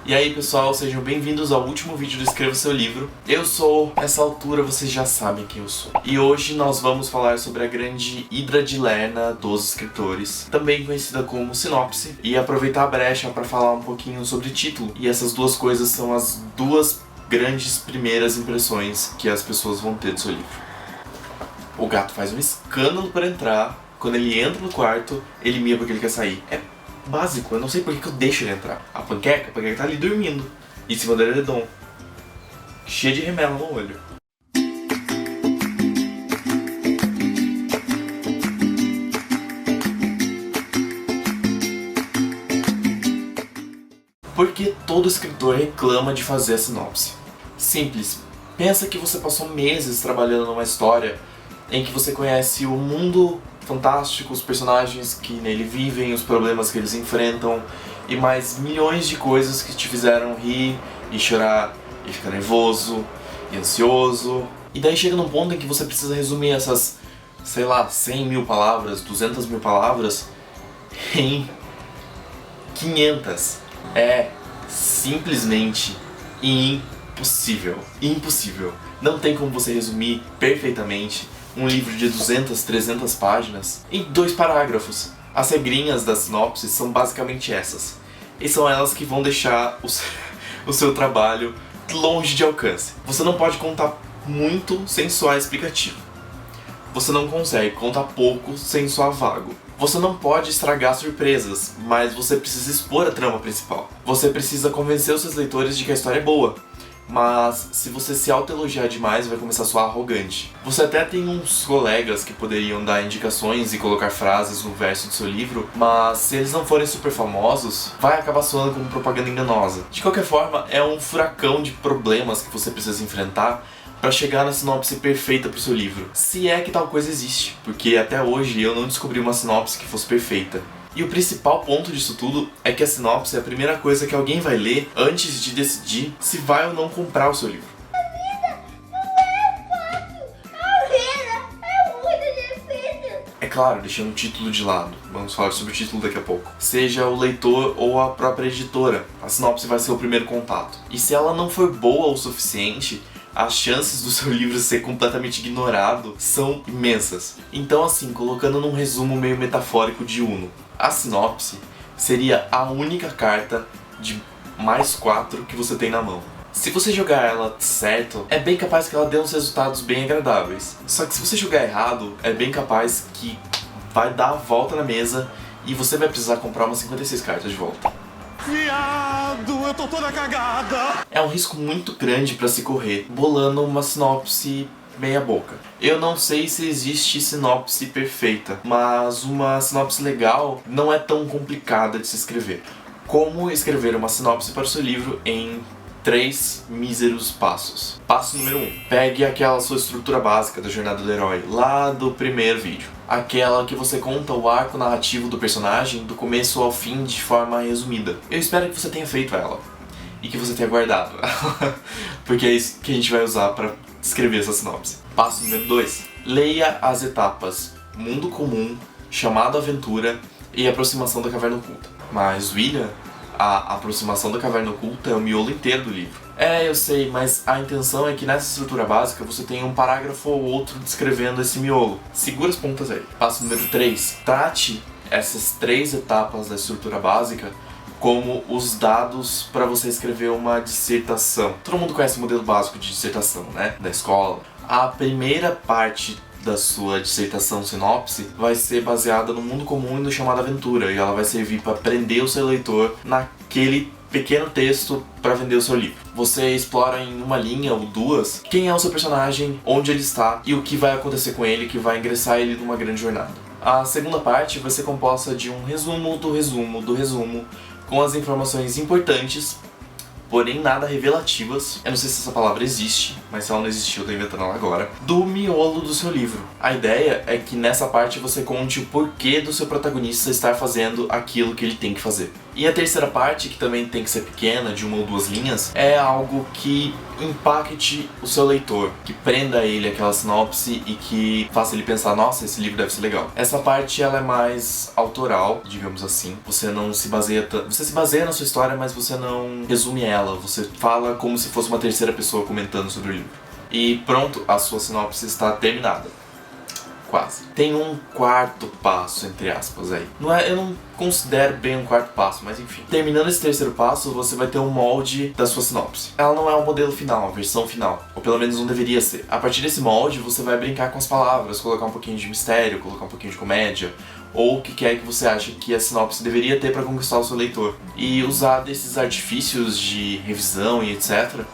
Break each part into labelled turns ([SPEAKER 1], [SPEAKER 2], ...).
[SPEAKER 1] E aí pessoal, sejam bem-vindos ao último vídeo do Escreva Seu Livro. Eu sou, nessa altura vocês já sabem quem eu sou. E hoje nós vamos falar sobre a grande Hidra de Lerna dos escritores, também conhecida como sinopse, e aproveitar a brecha para falar um pouquinho sobre título. E essas duas coisas são as duas grandes primeiras impressões que as pessoas vão ter do seu livro. O gato faz um escândalo para entrar. Quando ele entra no quarto, ele mia porque ele quer sair. É básico, eu não sei por que eu deixo ele entrar. A panqueca tá ali dormindo, em cima do edredom, cheia de remela no olho. Por que todo escritor reclama de fazer a sinopse? Simples. Pensa que você passou meses trabalhando numa história em que você conhece o mundo fantástico, os personagens que nele vivem, os problemas que eles enfrentam e mais milhões de coisas que te fizeram rir e chorar e ficar nervoso e ansioso. E daí chega num ponto em que você precisa resumir essas, sei lá, 100 mil palavras, 200 mil palavras em 500. É simplesmente impossível. Impossível. Não tem como você resumir perfeitamente um livro de 200, 300 páginas em 2 parágrafos. As regrinhas da sinopse são basicamente essas. E são elas que vão deixar o seu trabalho longe de alcance. Você não pode contar muito sem soar explicativo. Você não consegue contar pouco sem soar vago. Você não pode estragar surpresas, mas você precisa expor a trama principal. Você precisa convencer os seus leitores de que a história é boa. Mas se você se autoelogiar demais, vai começar a soar arrogante. Você até tem uns colegas que poderiam dar indicações e colocar frases no verso do seu livro, mas se eles não forem super famosos, vai acabar soando como propaganda enganosa. De qualquer forma, é um furacão de problemas que você precisa enfrentar para chegar na sinopse perfeita pro seu livro. Se é que tal coisa existe, porque até hoje eu não descobri uma sinopse que fosse perfeita. E o principal ponto disso tudo é que a sinopse é a primeira coisa que alguém vai ler antes de decidir se vai ou não comprar o seu livro. É claro, deixando o título de lado, vamos falar sobre o título daqui a pouco. Seja o leitor ou a própria editora, a sinopse vai ser o primeiro contato. E se ela não for boa o suficiente, as chances do seu livro ser completamente ignorado são imensas. Então assim, colocando num resumo meio metafórico de Uno, a sinopse seria a única carta de mais 4 que você tem na mão. Se você jogar ela certo, é bem capaz que ela dê uns resultados bem agradáveis. Só que se você jogar errado, é bem capaz que vai dar a volta na mesa e você vai precisar comprar umas 56 cartas de volta.
[SPEAKER 2] Viado, eu tô toda cagada!
[SPEAKER 1] É um risco muito grande pra se correr, bolando uma sinopse meia boca. Eu não sei se existe sinopse perfeita, mas uma sinopse legal não é tão complicada de se escrever. Como escrever uma sinopse para o seu livro em 3 míseros passos. Passo número 1. Pegue aquela sua estrutura básica da jornada do herói, lá do primeiro vídeo. Aquela que você conta o arco narrativo do personagem do começo ao fim de forma resumida. Eu espero que você tenha feito ela. E que você tenha guardado. Porque é isso que a gente vai usar para escrever essa sinopse. Passo número 2. Leia as etapas Mundo Comum, Chamado Aventura e Aproximação da Caverna Oculta. Mas, William, a aproximação da Caverna Oculta é o miolo inteiro do livro. É, eu sei, mas a intenção é que nessa estrutura básica você tenha um parágrafo ou outro descrevendo esse miolo. Segura as pontas aí. Passo número 3. Trate essas 3 etapas da estrutura básica como os dados para você escrever uma dissertação. Todo mundo conhece o modelo básico de dissertação, né? Da escola. A primeira parte da sua dissertação sinopse vai ser baseada no mundo comum e no chamado aventura, e ela vai servir para prender o seu leitor naquele pequeno texto para vender o seu livro. Você explora em uma linha ou 2 quem é o seu personagem, onde ele está e o que vai acontecer com ele que vai ingressar ele numa grande jornada. A segunda parte vai ser composta de um resumo do resumo do resumo, com as informações importantes, porém nada revelativas. Eu não sei se essa palavra existe, mas se ela não existir eu tô inventando ela agora. Do miolo do seu livro. A ideia é que nessa parte você conte o porquê do seu protagonista estar fazendo aquilo que ele tem que fazer. E a terceira parte, que também tem que ser pequena, de 1 ou 2 linhas, é algo que impacte o seu leitor, que prenda ele àquela sinopse e que faça ele pensar, nossa, esse livro deve ser legal. Essa parte ela é mais autoral, digamos assim. Você não se baseia você se baseia na sua história, mas você não resume ela. Você fala como se fosse uma terceira pessoa comentando sobre o livro. E pronto, a sua sinopse está terminada. Quase. Tem um quarto passo, entre aspas, aí. Eu não considero bem um quarto passo, mas enfim. Terminando esse terceiro passo, você vai ter um molde da sua sinopse. Ela não é o modelo final, a versão final. Ou pelo menos não deveria ser. A partir desse molde, você vai brincar com as palavras, colocar um pouquinho de mistério, colocar um pouquinho de comédia, ou o que quer que você acha que a sinopse deveria ter para conquistar o seu leitor. E usar desses artifícios de revisão e etc.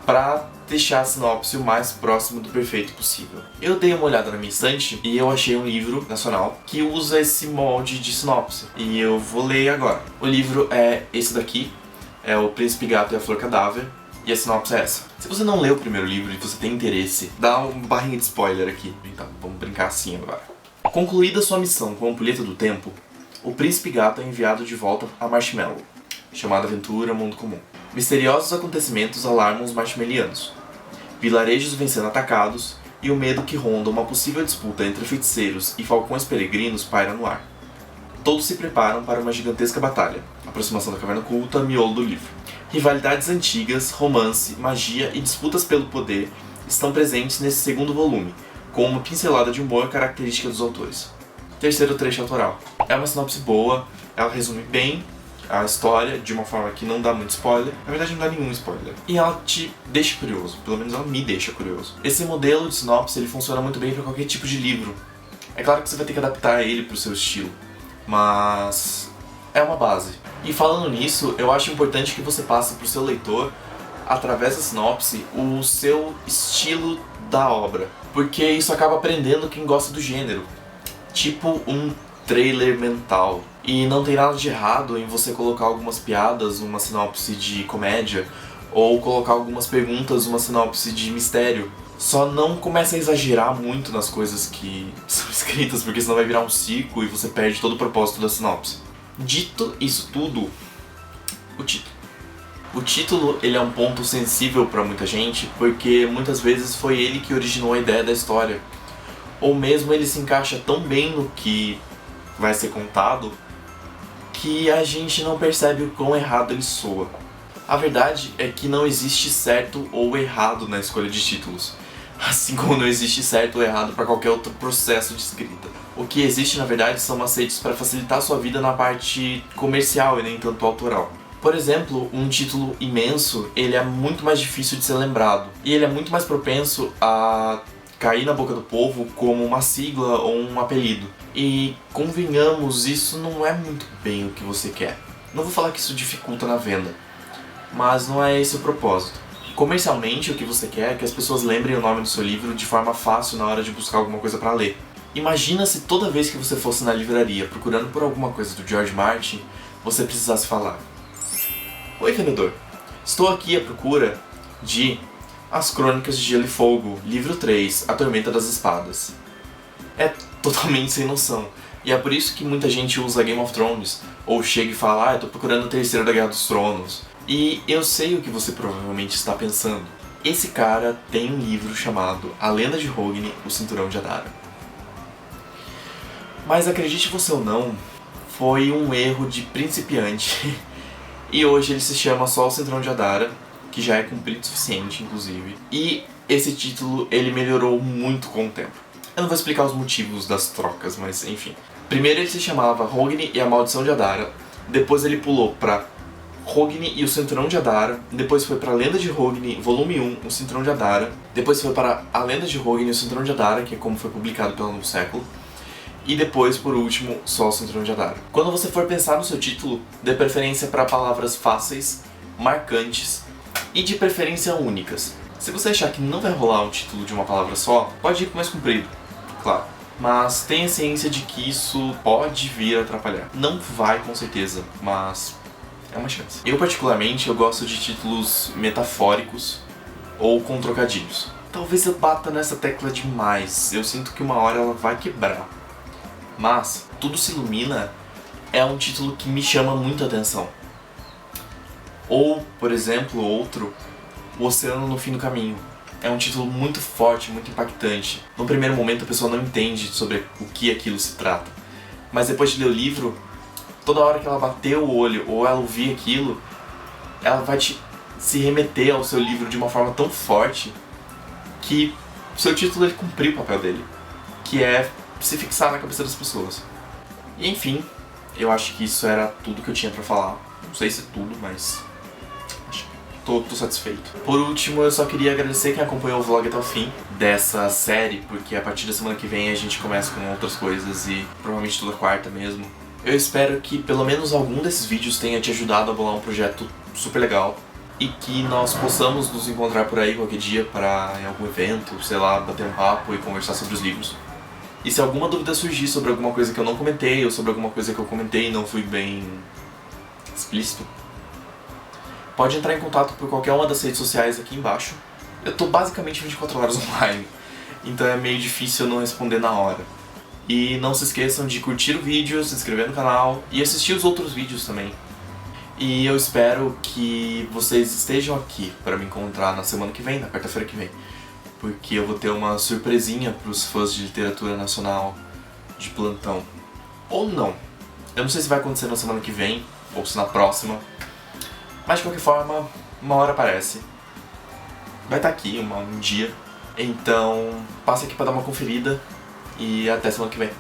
[SPEAKER 1] para deixar a sinopse o mais próximo do perfeito possível. Eu dei uma olhada na minha estante e eu achei um livro nacional que usa esse molde de sinopse. E eu vou ler agora. O livro é esse daqui, é O Príncipe Gato e a Flor Cadáver, e a sinopse é essa. Se você não leu o primeiro livro e você tem interesse, dá uma barrinha de spoiler aqui. Então, vamos brincar assim agora. Concluída sua missão com a Ampulheta do Tempo, o Príncipe Gato é enviado de volta a Marshmallow, chamada Aventura Mundo Comum. Misteriosos acontecimentos alarmam os marshmallianos. Vilarejos vêm sendo atacados e o medo que ronda uma possível disputa entre feiticeiros e falcões peregrinos paira no ar. Todos se preparam para uma gigantesca batalha, aproximação da caverna oculta, miolo do livro. Rivalidades antigas, romance, magia e disputas pelo poder estão presentes nesse segundo volume, com uma pincelada de humor característica dos autores. Terceiro trecho autoral. É uma sinopse boa, ela resume bem a história de uma forma que não dá muito spoiler. Na verdade não dá nenhum spoiler. E ela te deixa curioso, pelo menos ela me deixa curioso. Esse modelo de sinopse ele funciona muito bem para qualquer tipo de livro. É claro que você vai ter que adaptar ele para o seu estilo, mas é uma base. E falando nisso, eu acho importante que você passe para o seu leitor, através da sinopse, o seu estilo da obra, porque isso acaba prendendo quem gosta do gênero. Tipo um trailer mental. E não tem nada de errado em você colocar algumas piadas numa sinopse de comédia, ou colocar algumas perguntas numa sinopse de mistério. Só não comece a exagerar muito nas coisas que são escritas, porque senão vai virar um circo e você perde todo o propósito da sinopse. Dito isso tudo, o título. O título ele é um ponto sensível para muita gente, porque muitas vezes foi ele que originou a ideia da história. Ou mesmo ele se encaixa tão bem no que vai ser contado, que a gente não percebe o quão errado ele soa. A verdade é que não existe certo ou errado na escolha de títulos, assim como não existe certo ou errado para qualquer outro processo de escrita. O que existe, na verdade, são macetes para facilitar a sua vida na parte comercial e nem tanto autoral. Por exemplo, um título imenso, ele é muito mais difícil de ser lembrado, e ele é muito mais propenso a cair na boca do povo como uma sigla ou um apelido. E convenhamos, isso não é muito bem o que você quer. Não vou falar que isso dificulta na venda, mas não é esse o propósito. Comercialmente, o que você quer é que as pessoas lembrem o nome do seu livro de forma fácil na hora de buscar alguma coisa para ler. Imagina se toda vez que você fosse na livraria procurando por alguma coisa do George Martin, você precisasse falar: "Oi, vendedor, estou aqui à procura de As Crônicas de Gelo e Fogo, livro 3, A Tormenta das Espadas." É totalmente sem noção. E é por isso que muita gente usa Game of Thrones, ou chega e fala: eu tô procurando o terceiro da Guerra dos Tronos. E eu sei o que você provavelmente está pensando. Esse cara tem um livro chamado A Lenda de Hogni, o Cinturão de Adara. Mas acredite você ou não, foi um erro de principiante. E hoje ele se chama só o Cinturão de Adara, que já é comprido o suficiente, inclusive. E esse título, ele melhorou muito com o tempo. Eu não vou explicar os motivos das trocas, mas enfim. Primeiro ele se chamava Hogni e a Maldição de Adara, depois ele pulou pra Hogni e o Cinturão de Adara, depois foi pra Lenda de Hogni, volume 1, o Cinturão de Adara, depois foi para A Lenda de Hogni e o Cinturão de Adara, que é como foi publicado pelo Novo Século, e depois, por último, só o Cinturão de Adara. Quando você for pensar no seu título, dê preferência para palavras fáceis, marcantes e de preferência únicas. Se você achar que não vai rolar um título de uma palavra só, pode ir pro mais comprido, claro. Mas tenha ciência de que isso pode vir a atrapalhar. Não vai com certeza, mas é uma chance. Eu particularmente, eu gosto de títulos metafóricos ou com trocadilhos. Talvez eu bata nessa tecla demais, eu sinto que uma hora ela vai quebrar. Mas tudo se ilumina é um título que me chama muita atenção. Ou, por exemplo, outro, O Oceano no Fim do Caminho. É um título muito forte, muito impactante. No primeiro momento a pessoa não entende sobre o que aquilo se trata. Mas depois de ler o livro, toda hora que ela bater o olho ou ela ouvir aquilo, ela vai se remeter ao seu livro de uma forma tão forte que o seu título ele cumpriu o papel dele, que é se fixar na cabeça das pessoas. E enfim, eu acho que isso era tudo que eu tinha pra falar. Não sei se é tudo, mas acho que tô satisfeito. Por último, eu só queria agradecer quem acompanhou o vlog até o fim dessa série, porque a partir da semana que vem a gente começa com outras coisas e provavelmente toda quarta mesmo. Eu espero que pelo menos algum desses vídeos tenha te ajudado a bolar um projeto super legal e que nós possamos nos encontrar por aí qualquer dia para em algum evento, sei lá, bater um papo e conversar sobre os livros. E se alguma dúvida surgir sobre alguma coisa que eu não comentei ou sobre alguma coisa que eu comentei e não fui bem explícito, pode entrar em contato por qualquer uma das redes sociais aqui embaixo. Eu tô basicamente 24 horas online, então é meio difícil eu não responder na hora. E não se esqueçam de curtir o vídeo, se inscrever no canal e assistir os outros vídeos também. E eu espero que vocês estejam aqui para me encontrar na semana que vem, na quarta-feira que vem. Porque eu vou ter uma surpresinha pros fãs de literatura nacional de plantão. Ou não. Eu não sei se vai acontecer na semana que vem, ou se na próxima. Mas de qualquer forma, uma hora aparece. Vai estar aqui um dia. Então, passe aqui para dar uma conferida. E até semana que vem.